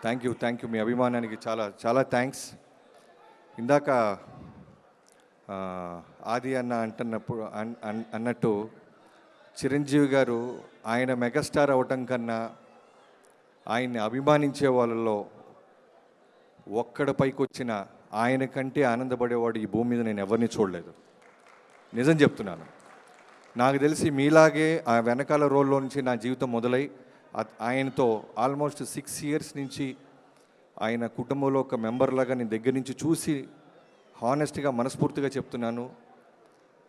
Thank you మీ అభిమానానికి చాలా చాలా థ్యాంక్స్. ఇందాక ఆది అన్న అంటున్నప్పుడు అన్నట్టు చిరంజీవి గారు ఆయన మెగాస్టార్ అవటం కన్నా ఆయన్ని అభిమానించే వాళ్ళలో ఒక్కడ పైకి వచ్చిన ఆయన కంటే ఆనందపడేవాడు ఈ భూమి మీద నేను ఎవరిని చూడలేదు. నిజం చెప్తున్నాను. నాకు తెలిసి మీలాగే ఆ వెనకాల రోల్లో నుంచి నా జీవితం మొదలై ఆయనతో ఆల్మోస్ట్ 6 years నుంచి ఆయన కుటుంబంలో ఒక మెంబర్లాగా నేను దగ్గర నుంచి చూసి హానెస్ట్గా మనస్ఫూర్తిగా చెప్తున్నాను,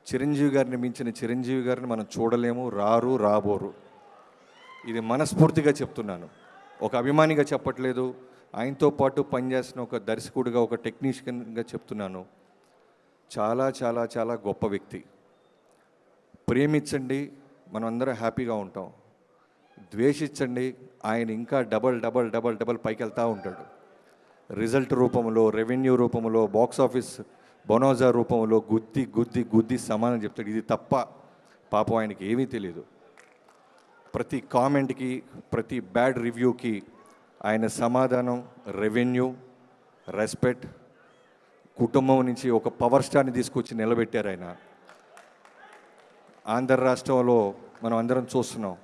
చిరంజీవి గారిని మించిన చిరంజీవి గారిని మనం చూడలేము, రాబోరు. ఇది మనస్ఫూర్తిగా చెప్తున్నాను, ఒక అభిమానిగా చెప్పట్లేదు, ఆయనతో పాటు పనిచేసిన ఒక దర్శకుడిగా ఒక టెక్నీషియన్గా చెప్తున్నాను. చాలా చాలా చాలా గొప్ప వ్యక్తి. ప్రేమించండి, మనం అందరం హ్యాపీగా ఉంటాం. ద్వేషించండి, ఆయన ఇంకా డబల్ పైకి వెళ్తూ ఉంటాడు. రిజల్ట్ రూపంలో, రెవెన్యూ రూపంలో, బాక్స్ ఆఫీస్ బొనోజా రూపంలో గుద్ది సమానం చెప్తాడు. ఇది తప్ప పాపం ఆయనకి ఏమీ తెలియదు. ప్రతి కామెంట్కి, ప్రతి బ్యాడ్ రివ్యూకి ఆయన సమాధానం రెవెన్యూ, రెస్పెక్ట్, కుటుంబం నుంచి ఒక పవర్ స్టార్ని తీసుకొచ్చి నిలబెట్టారు ఆయన. ఆంధ్ర రాష్ట్రంలో మనం అందరం చూస్తున్నాం,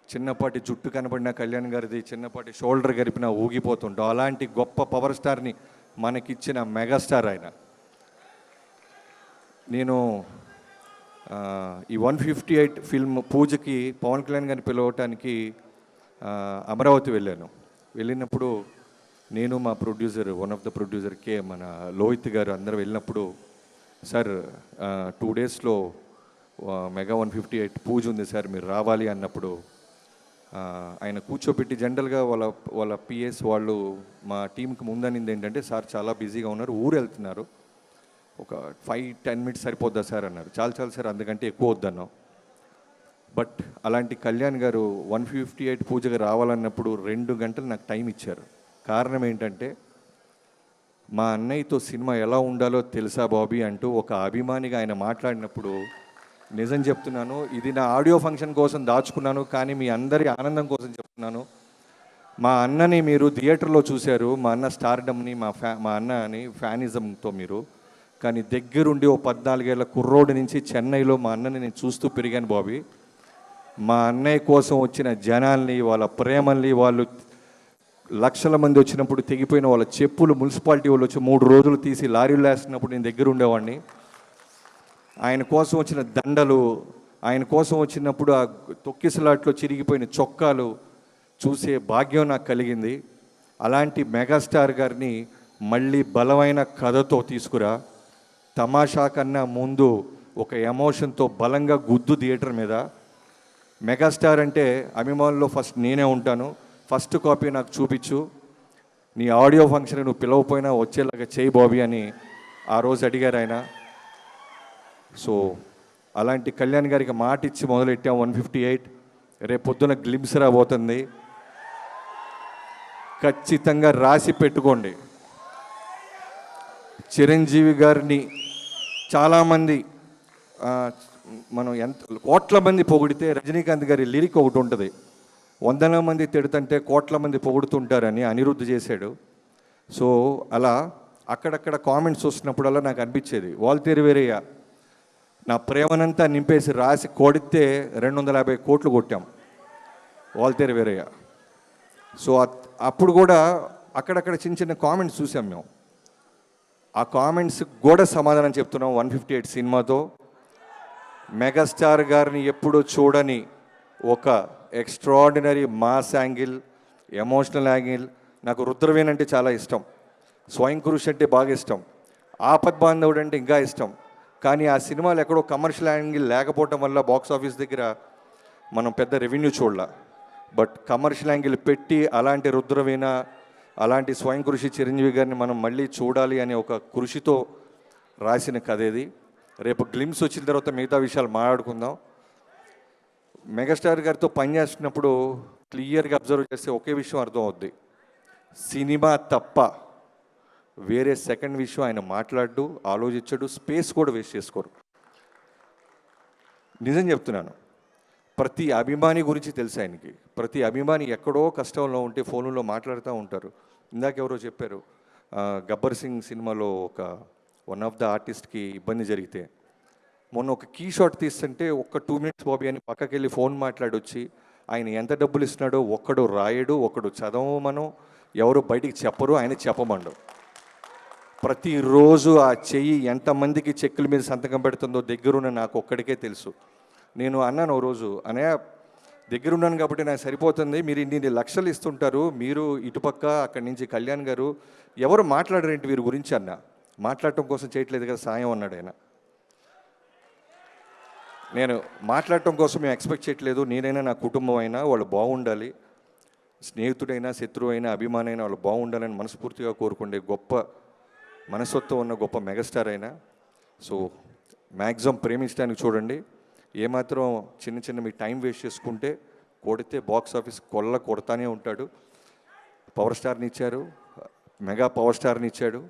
చిన్నపాటి జుట్టు కనబడిన కళ్యాణ్ గారిది చిన్నపాటి షోల్డర్ గరిపినా ఊగిపోతుంటాం. అలాంటి గొప్ప పవర్ స్టార్ని మనకిచ్చిన మెగాస్టార్ ఆయన. నేను ఈ 158 ఫిల్మ్ పూజకి పవన్ కళ్యాణ్ గారిని పిలవటానికి అమరావతి వెళ్ళినప్పుడు నేను మా producer, one of the producer మన లోహిత్ గారు అందరూ వెళ్ళినప్పుడు, సార్ 2 daysలో మెగా 158 పూజ ఉంది సార్, మీరు రావాలి అన్నప్పుడు ఆయన కూర్చోబెట్టి జనరల్గా వాళ్ళ పిఎస్ వాళ్ళు మా టీంకి ముందనింది ఏంటంటే, సార్ చాలా బిజీగా ఉన్నారు, ఊరు వెళ్తున్నారు, ఒక 5-10 minutes సరిపోద్దా సార్ అన్నారు. చాలు సార్, అందుకంటే ఎక్కువ వద్దన్నాం. బట్ అలాంటి కళ్యాణ్ గారు 158 పూజగా రావాలన్నప్పుడు 2 గంటలు నాకు టైం ఇచ్చారు. కారణం ఏంటంటే, మా అన్నయ్యతో సినిమా ఎలా ఉండాలో తెలుసా బాబీ అంటూ ఒక అభిమానిగా ఆయన మాట్లాడినప్పుడు, నిజం చెప్తున్నాను, ఇది నా ఆడియో ఫంక్షన్ కోసం దాచుకున్నాను, కానీ మీ అందరి ఆనందం కోసం చెప్తున్నాను. మా అన్నని మీరు థియేటర్లో చూశారు, మా అన్న స్టార్డమ్ని, మా అన్నని ఫ్యానిజంతో మీరు, కానీ దగ్గరుండి ఓ 14 ఏళ్ల కుర్రోడి నుంచి చెన్నైలో మా అన్నని నేను చూస్తూ పెరిగాను బాబీ. మా అన్నయ్య కోసం వచ్చిన జనాల్ని, వాళ్ళ ప్రేమల్ని, వాళ్ళు లక్షల మంది వచ్చినప్పుడు తెగిపోయిన వాళ్ళ చెప్పులు మున్సిపాలిటీ వాళ్ళు వచ్చి 3 రోజులు తీసి లారీలు వేస్తున్నప్పుడు నేను దగ్గర ఉండేవాడిని. ఆయన కోసం వచ్చిన దండలు, ఆయన కోసం వచ్చినప్పుడు ఆ తొక్కిసలాట్లో చిరిగిపోయిన చొక్కాలు చూసే భాగ్యం నాకు కలిగింది. అలాంటి మెగాస్టార్ గారిని మళ్ళీ బలమైన కథతో తీసుకురా, తమాషా కన్నా ముందు ఒక ఎమోషన్తో బలంగా గుద్దు థియేటర్ మీద. మెగాస్టార్ అంటే అభిమానుల్లో ఫస్ట్ నేనే ఉంటాను, ఫస్ట్ కాపీ నాకు చూపించు, నీ ఆడియో ఫంక్షన్ నువ్వు పిలవపోయినా వచ్చేలాగా చేయి బాబీ అని ఆ రోజు అడిగారు ఆయన. సో అలాంటి కళ్యాణ్ గారికి మాట ఇచ్చి మొదలెట్టాం 158. రేపు పొద్దున గ్లిమ్స్ రాబోతుంది, ఖచ్చితంగా రాసి పెట్టుకోండి. చిరంజీవి గారిని చాలామంది, మనం కోట్ల మంది పొగిడితే రజనీకాంత్ గారి లిరిక్ ఒకటి ఉంటుంది, 100 మంది తిడుతుంటే కోట్ల మంది పొగుడుతుంటారని అనిరుద్ధ్ చేశాడు. సో అలా అక్కడక్కడ కామెంట్స్ వస్తున్నప్పుడల్లా నాకు అనిపించేది, వాల్తేరు వీరయ్య నా ప్రేమనంతా నింపేసి రాసి కొడితే 250 కోట్లు కొట్టాం వాల్తేరు వీరయ్య. సో అప్పుడు కూడా అక్కడక్కడ చిన్న కామెంట్స్ చూసాం మేము. ఆ కామెంట్స్ కూడా సమాధానం చెప్తున్నాం 158 సినిమాతో. మెగాస్టార్ గారిని ఎప్పుడూ చూడని ఒక extraordinary mass angle, emotional angle. నాకు రుద్రవీణ అంటే చాలా ఇష్టం, స్వయం కృషి అంటే బాగా ఇష్టం, ఆపద్ బాంధవుడు అంటే ఇంకా ఇష్టం. కానీ ఆ సినిమాలు ఎక్కడో కమర్షియల్ యాంగిల్ లేకపోవటం వల్ల బాక్స్ ఆఫీస్ దగ్గర మనం పెద్ద రెవెన్యూ చూడాల. బట్ కమర్షియల్ యాంగిల్ పెట్టి అలాంటి రుద్రవీణ, అలాంటి స్వయం కృషి చిరంజీవి గారిని మనం మళ్ళీ చూడాలి అనే ఒక కృషితో రాసిన కథ ఇది. రేపు గ్లిమ్స్ వచ్చిన తర్వాత మిగతా విషయాలు మాట్లాడుకుందాం. మెగాస్టార్ గారితో పనిచేస్తున్నప్పుడు క్లియర్గా అబ్జర్వ్ చేస్తే ఒకే విషయం అర్థం అవుద్ది, సినిమా తప్ప వేరే సెకండ్ విషయం ఆయన మాట్లాడు, ఆలోచించడు, స్పేస్ కూడా వేస్ట్ చేసుకోరు. నిజం చెప్తున్నాను, ప్రతి అభిమాని గురించి తెలుసు ఆయనకి. ప్రతి అభిమాని ఎక్కడో కష్టంలో ఉంటే ఫోన్లో మాట్లాడుతూ ఉంటారు. ఇందాక ఎవరో చెప్పారు, గబ్బర్ సింగ్ సినిమాలో ఒక వన్ ఆఫ్ ద ఆర్టిస్ట్కి ఇబ్బంది జరిగితే మొన్న ఒక కీ షాట్ తీస్తుంటే ఒక్క 2 minutes బాబీ అని పక్కకి వెళ్ళి ఫోన్ మాట్లాడొచ్చి ఆయన ఎంత డబ్బులు ఇస్తున్నాడో ఒక్కడు రాయడు, ఒక్కడు చదవమను, ఎవరు బయటికి చెప్పరు, ఆయన చెప్పమండు. ప్రతిరోజు ఆ చెయ్యి ఎంతమందికి చెక్కుల మీద సంతకం పెడుతుందో దగ్గరున్న నాకు ఒక్కడికే తెలుసు. నేను అన్నాను ఓ రోజు, అనయ్య దగ్గరున్నాను కాబట్టి నాకు సరిపోతుంది, మీరు ఇన్ని లక్షలు ఇస్తుంటారు, మీరు ఇటుపక్క అక్కడి నుంచి కళ్యాణ్ గారు ఎవరు మాట్లాడరేంటి వీరి గురించి అన్న. మాట్లాడటం కోసం చేయట్లేదు కదా సాయం అన్నాడు ఆయన. నేను మాట్లాడటం కోసం మేము ఎక్స్పెక్ట్ చేయట్లేదు, నేనైనా నా కుటుంబం అయినా వాళ్ళు బాగుండాలి, స్నేహితుడైనా శత్రువు అయినా అభిమాని అయినా వాళ్ళు బాగుండాలని మనస్ఫూర్తిగా కోరుకుండే గొప్ప మనస్తత్వం ఉన్న గొప్ప మెగాస్టార్ అయినా. సో మ్యాక్సిమం ప్రేమించడానికి చూడండి. ఏమాత్రం చిన్న చిన్న మీ టైం వేస్ట్ చేసుకుంటే కొడితే బాక్స్ ఆఫీస్ కొడతానే ఉంటాడు. పవర్ స్టార్ని ఇచ్చారు, మెగా పవర్ స్టార్ని ఇచ్చాడు,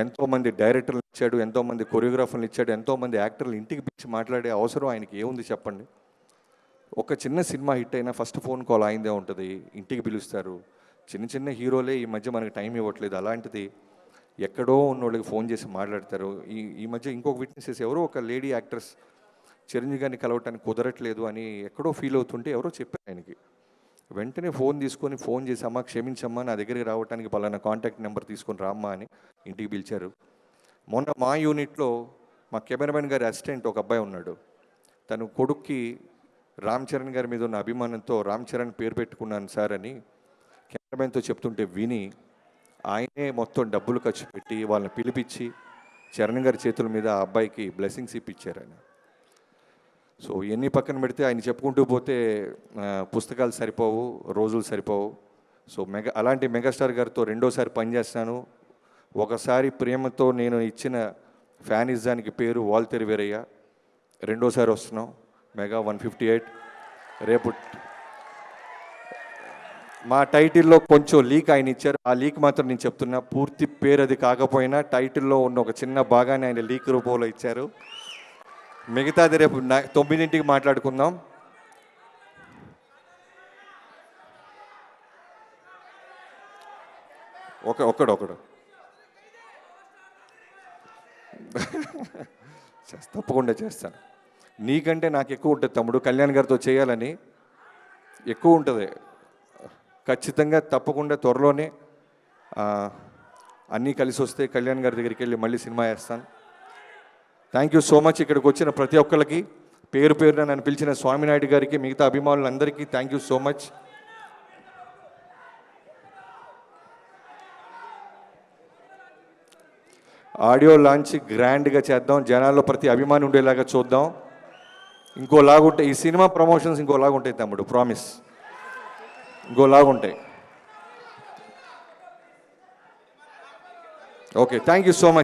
ఎంతోమంది డైరెక్టర్లు ఇచ్చాడు, ఎంతోమంది కొరియోగ్రాఫర్లు ఇచ్చాడు, ఎంతోమంది యాక్టర్లు ఇంటికి పిలిచి మాట్లాడే అవసరం ఆయనకి ఏముంది చెప్పండి. ఒక చిన్న సినిమా హిట్ అయినా ఫస్ట్ ఫోన్ కాల్ అయిందే ఉంటుంది, ఇంటికి పిలుస్తారు. చిన్న చిన్న హీరోలే ఈ మధ్య మనకి టైం ఇవ్వట్లేదు, అలాంటిది ఎక్కడో ఉన్న వాళ్ళకి ఫోన్ చేసి మాట్లాడతారు. ఈ మధ్య ఇంకొక విట్నెసెస్ ఎవరో ఒక లేడీ యాక్ట్రెస్ చిరంజీవి గారిని కలవటానికి కుదరట్లేదు అని ఎక్కడో ఫీల్ అవుతుంటే ఎవరో చెప్పారు ఆయనకి. వెంటనే ఫోన్ తీసుకొని ఫోన్ చేసి, అమ్మ క్షమించమ్మా, నా దగ్గరికి రావడానికి పలానా కాంటాక్ట్ నెంబర్ తీసుకొని రామ్మా అని ఇంటికి పిలిచారు. మొన్న మా యూనిట్లో మా కెమెరామెన్ గారి అసిస్టెంట్ ఒక అబ్బాయి ఉన్నాడు. తను కొడుక్కి రామ్ చరణ్ గారి మీద ఉన్న అభిమానంతో రామ్ చరణ్ పేరు పెట్టుకున్నాను సార్ అని కెమెరామెన్తో చెప్తుంటే విని ఆయనే మొత్తం డబ్బులు ఖర్చు పెట్టి వాళ్ళని పిలిపించి చరణ్ గారి చేతుల మీద ఆ అబ్బాయికి బ్లెస్సింగ్స్ ఇప్పించారు ఆయన. సో ఎన్ని పక్కన పెడితే ఆయన చెప్పుకుంటూ పోతే పుస్తకాలు సరిపోవు, రోజులు సరిపోవు. సో అలాంటి మెగాస్టార్ గారితో రెండోసారి పనిచేస్తాను. ఒకసారి ప్రేమతో నేను ఇచ్చిన ఫ్యానిజానికి పేరు వాల్తెరి వీరయ్య, రెండోసారి వస్తున్నాం మెగా 158. రేపు మా టైటిల్లో కొంచెం లీక్ ఆయన ఇచ్చారు, ఆ లీక్ మాత్రం నేను చెప్తున్నా, పూర్తి పేరు అది కాకపోయినా టైటిల్లో ఉన్న ఒక చిన్న భాగాన్ని ఆయన లీక్ రూపంలో ఇచ్చారు. మిగతాది రేపు 9ంటికి మాట్లాడుకుందాం. ఒకడు తప్పకుండా చేస్తాను. నీకంటే నాకు ఎక్కువ ఉంటుంది తమ్ముడు, కళ్యాణ్ గారితో చేయాలని ఎక్కువ ఉంటుంది. ఖచ్చితంగా తప్పకుండా త్వరలోనే అన్నీ కలిసి వస్తే కళ్యాణ్ గారి దగ్గరికి వెళ్ళి మళ్ళీ సినిమా వేస్తాను. Thank you so much. ఇక్కడికి వచ్చిన ప్రతి ఒక్కరికి పేరు పేరున నన్ను పిలిచిన స్వామినాయుడు గారికి, మిగతా అభిమానులందరికీ thank you so much. Audio launch గ్రాండ్గా చేద్దాం, జనాల్లో ప్రతి అభిమాని ఉండేలాగా చూద్దాం. ఇంకోలాగుంటాయి ఈ సినిమా ప్రమోషన్స్, ఇంకోలాగుంటాయి తమ్ముడు, ప్రామిస్, ఇంకోలాగుంటాయి. Okay, thank you so much.